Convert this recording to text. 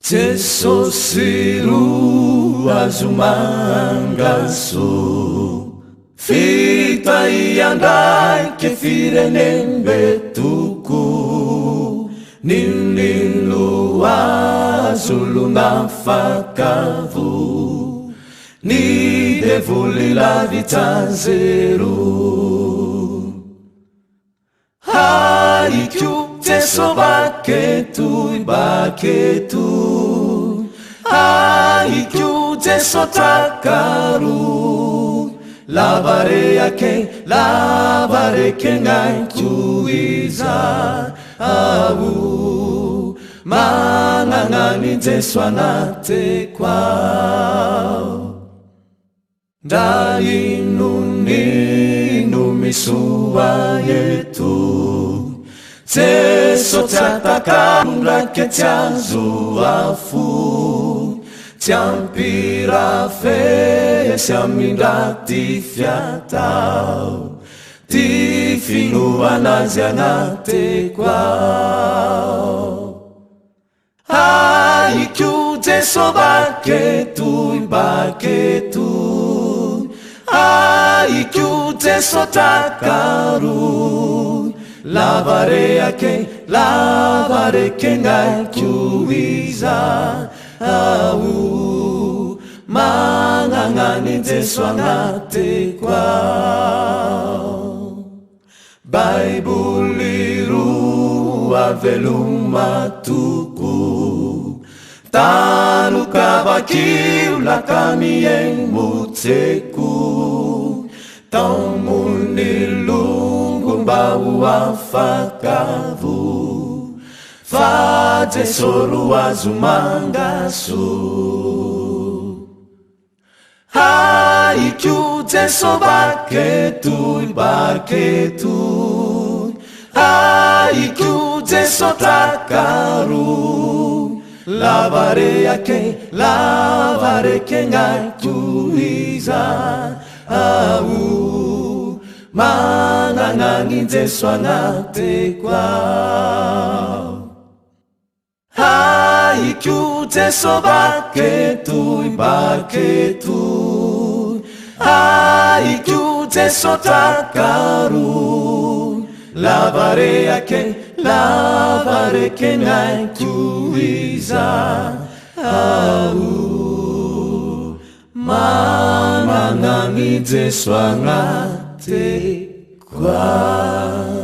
Jesosy ro azo mangaso fitaiandraiky firenembe toko ninilo azo lonafakavo ni devoli lavitazero haikyo Jeso baketu haikyo Jeso takaru lavare ngaikyo iza au manangani Jeso anate kwao ndainunino misua yetu Jeso tiatakamrake tiazo afu tiampira fe siamindra ty fiatao ty finoanazy anate kwao haikyo Jeso baketo haikyo Jeso takaru lavare ngaikyo iza au manangani Jeso anate kwao Baibuli ro aveloma toko tanokavakio lakamieny motseko taomony longo mba ho afakavo fa Jeso ro azo mangaso haikyo Jeso baketo haikyo Jeso takaru lavare ngaikyo iza au manangani Jeso anate kwao haikyo Jeso baketo haikyo Jeso takaru lavare ngaikyo iza au manangani Jeso anate kwao